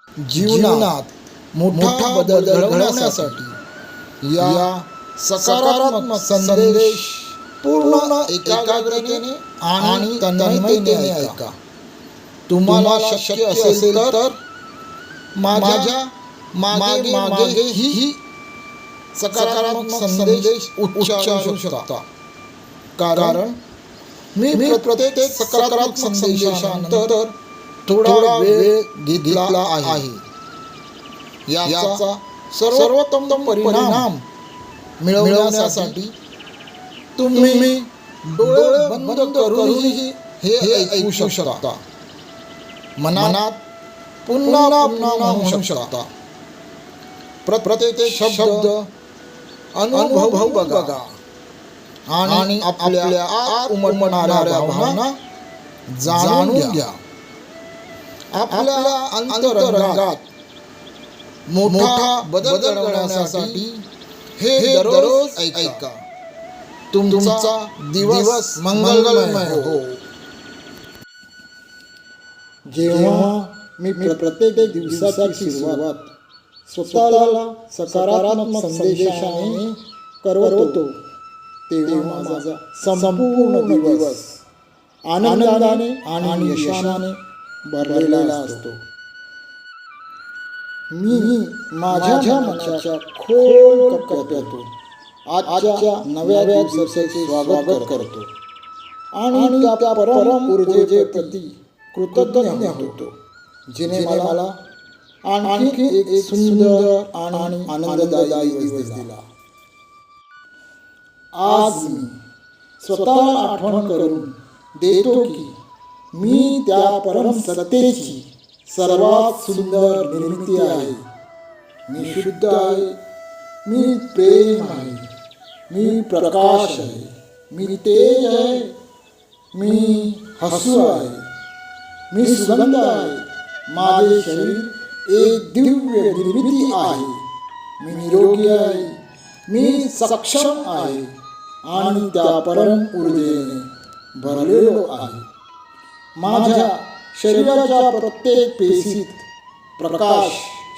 जीवनात मोठा बदल घडवण्यासाठी या सकारात्मक संदेश पूर्ण एकाग्रतेने आणि तन्मयतेने ऐका. तुम्हाला शक्य असेल तर माझ्या मागे ही सकारात्मक संदेश उच्चारू शकता. कारण मी प्रत्येक सकारात्मक संदेशानंतर थोडा वेळ घेतला आहे. याचा सर्वोत्तम परिणाम मिळवण्यासाठी तुम्ही डोळे बंद करूनही हे ऐकू शकता. मनात पुन्हा म्हणू शकता. प्रत्येक शब्द अनुभव बघा आणि आपल्या आत उमटणाऱ्या भावना जाणून घ्या. आपल्या अंतरंगात मोठा बदल घडवण्यासाठी हे दररोज ऐका. तुमचा दिवस मंगलमय हो. जेव्हा मी प्रत्येक दिवसाची सुरुवात स्वतःला सकारात्मक संदेशाने करवतो, तेव्हा माझा संपूर्ण दिवस आनंदाने आणि यशाने भरलेला असतो. मी माझ्या मनाच्या खोल कप्प्यातून आजच्या नव्या दिवसाचे स्वागत करतो आणि त्या परम ऊर्जेप्रती कृतज्ञ होतो, जिने मला आणखी एक सुंदर आणि आनंददायी दिवस दिला. आज मी स्वतःला आठवण करून देतो की मी त्या परम सत्तेची सर्वात सुंदर निर्मिती आहे. मी शुद्ध आहे, मी प्रेम आहे, मी प्रकाश आहे, मी तेज आहे, मी हसू आहे, मी सुगंध आहे. माझे शरीर एक दिव्य निर्मिती आहे. मी निरोगी आहे, मी सक्षम आहे आणि त्या परम ऊर्जेने भरलेलो आहे. माझ्या शरीराच्या प्रत्येक पेशीत प्रकाश,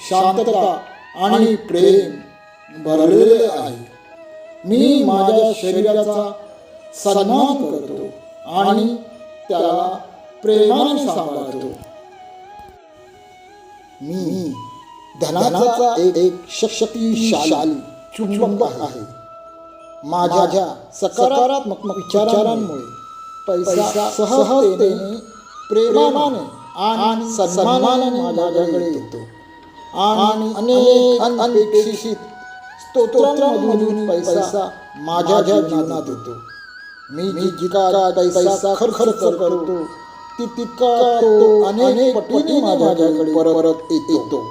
शांतता आणि प्रेम भरलेले आहे. मी माझ्या शरीराचा सन्मान करतो आणि त्याला प्रेमाने सांभाळतो. मी धनाचा एक शक्तिशाली चुंबक आहे. माझ्या सकारात्मक विचारांमुळे पैसा सहजतेने, प्रेमाने आणि सन्मानाने माझ्याकडे येतो आणि अनेक अनपेक्षित स्तोत्रांमधून पैसा माझ्या जीवनात येतो. मी जितका पैसा खर्च करतो तितका तो अनेक पटीने माझ्याकडे परत येतो.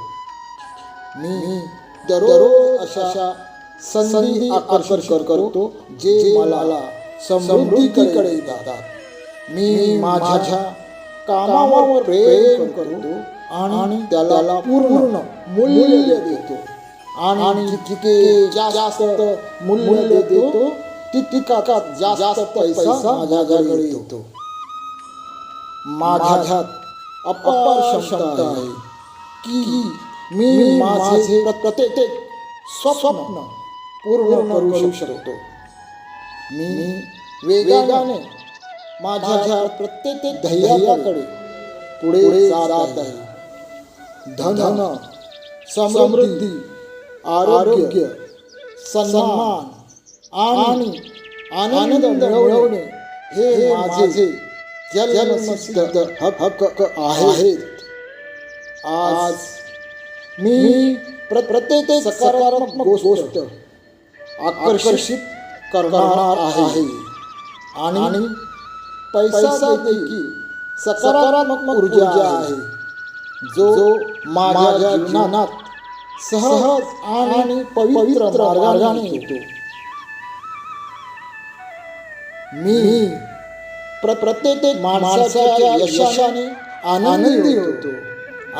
मी दररोज अशा संधी आकर्षित करतो जे मला समृद्धीकडे जातात. मी माझ्या कामावर प्रेम करतो आणि त्याला पूर्ण मूल्य देतो आणि जितके जास्त मूल्य देतो तितका जास्त पैसा माझ्याकडे येतो. माझ्यात अपार क्षमता आहे की मी माझे प्रत्येक स्वप्न पूर्ण करू शकतो. मी वेगाने माझ्या प्रत्येक ध्येयाकडे पुढे जात आहे. धन, समृद्धी, आरोग्य, सन्मान आणि आनंद मिळवणे हे माझे जन्मसिद्ध हक्क आहेत. आज मी प्रत्येक सकारात्मक गोष्ट आकर्षित करणार आहे आणि पैसा देखील सकारात्मक ऊर्जा आहे जो माझ्या जीवनात सहज आणि पवित्र मार्गाने येतो. मी प्रत्येक माणसाच्या यशाने आनंदी होतो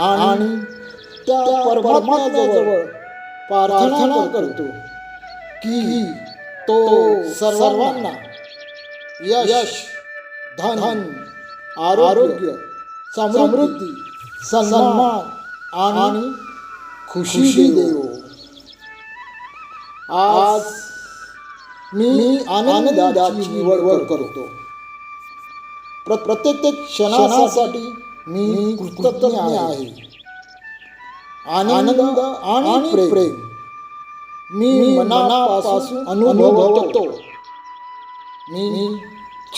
आणि त्या परमात्म्याजवळ प्रार्थना करतो की तो सर्वांना यश, धन, आरोग्य, समृद्धी, सन्मान आणि खुशी देवो. आज मी आनंदाची निवड करतो. प्रत्येक क्षणासाठी मी कृतज्ञ आहे. आनंद आणि प्रेम मी मनापासून अनुभवतो. मी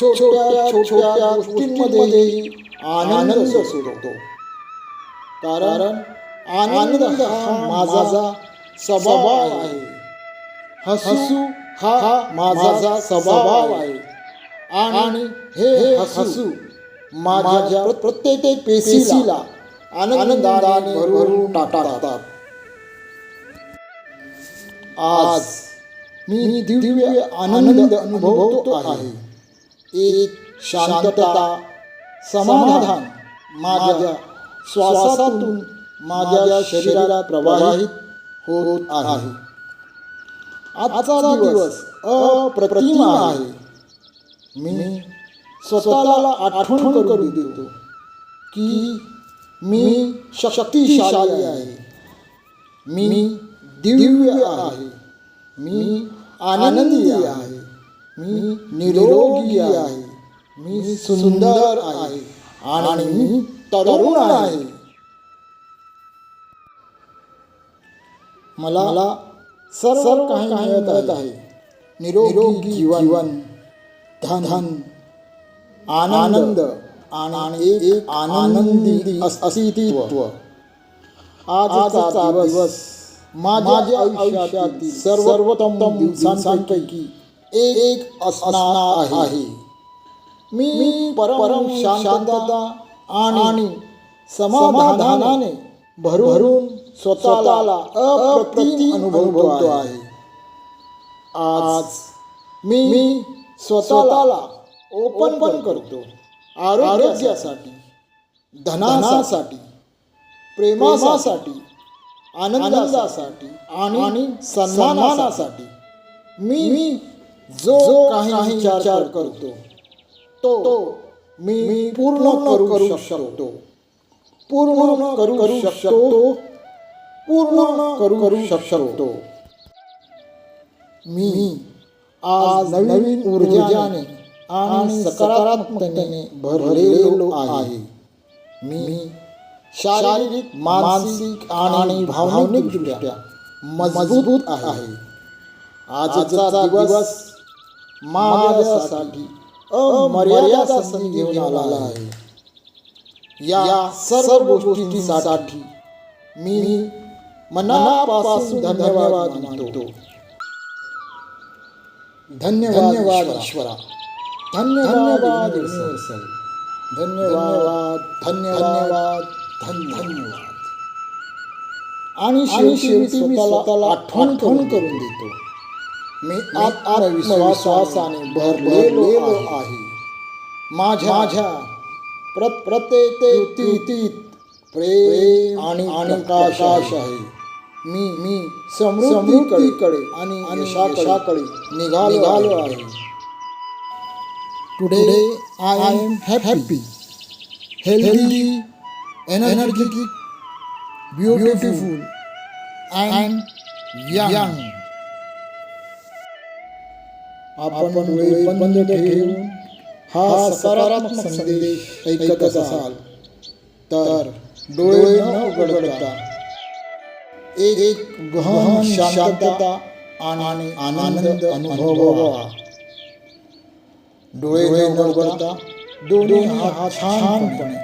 छोट्या छोट्या गोष्टींमध्ये आनंद शोधतो. कारण आनंद हा माझा स्वभाव आहे. हसू हा माझा स्वभाव आहे. आणि हे हसू माझ्या प्रत्येक पेशीला आनंदाने भरून टाकतात. आज मी दिव्य आनंद अनुभवतो आहे. एक शांतता, समाधान माझ्या श्वासातून माझ्या शरीरात प्रवाहित होत आहे. आजचा दिवस अप्रतिम आहे. मी स्वतःला आठवण करून देतो की मी शक्तिशाली आहे. मी दिव्य आहे. मी आनंदी आहे. मी निरोगी आहे. मी सुंदर आहे आणि मी तरुण आहे. मला सर्व काही मिळत आहे. निरोगी जीवन, धन, आनंद आणि एक आनंदी अस्तित्व. आजचा दिवस माझ्या आयुष्यातील सर्वोत्तम दिवसांपैकी एक असणार आहे. मी परम शांतता आणि समाधानाने भरून स्वतःला अप्रतिम अनुभवतो आहे. आज मी स्वतःला ओपन करतो. आरोग्यासाठी, धनासाठी, प्रेमासाठी, आनंदासाठी आणि सन्मानासाठी. मी जो काही विचार करतो तो मी पूर्ण करू शकतो. पूर्ण करू शकतो. मी आज नवीन ऊर्जाने आणि सकारात्मकतेने भरलेलो आहे. मी शारीरिक, मानसिक आणि भावनिकदृष्ट्या मजबूत आहे. आजचा दिवस माझ्यासाठी अमर्याद संधी घेऊन आला आहे. या सर्व गोष्टींसाठी मी मनापासून धन्यवाद मानतो. धन्यवाद ईश्वरा. धन्यवाद युनिव्हर्सल. धन्यवाद. आणि शेवटी मी स्वतःला आठवण करून देतो. मी आत्मविश्वासाने भरलेलो आहे. माझ्या प्रत्येक कृतीत प्रेम आणि प्रकाश आहे. मी समृद्धीकडे आणि यशाकडे निघालो आहे. Today I am happy, healthy, energetic, beautiful and young. आपण डोळे बंद ठेवून हा सकारात्मक संदेश ऐकत असाल तर डोळे न उघडता एक गहन शांतता आणि आनंद अनुभवा. डोळे न उघडता दोन्ही हात छानपणे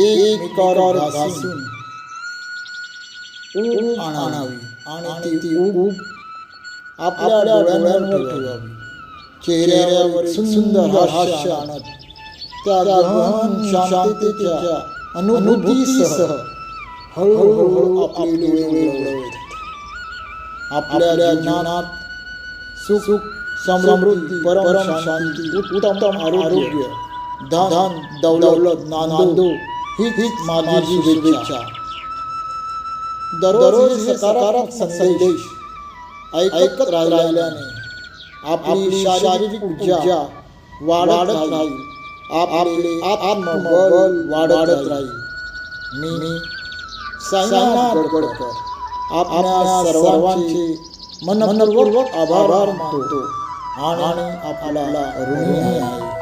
एकमेकावर घासून ऊब आणावी आणि ती ऊब आपल्या डोळ्यांवर ठेवावी. चेहऱ्यावर सुंदर हास्य आणत त्या गहन शांततेच्या अनुभूतीसह हळूहळू आपले डोळे उघडावेत. आपल्या ज्ञानात सुख, समृद्धी, परम शांती, उत्तम आरोग्य, धन दौलत नांदो हीच माझी शुभेच्छा. दररोज सकारात्मक संदेश ऐकत राहिल्याने आपली शारीरिक ऊर्जा वाढत राहील. आपले आत्मबल वाढत राहील. मी साईनाथ गडकरकर आपल्या सर्वांचे मनपूर्वक आभार मानतो आणि आपला ऋणी आहे.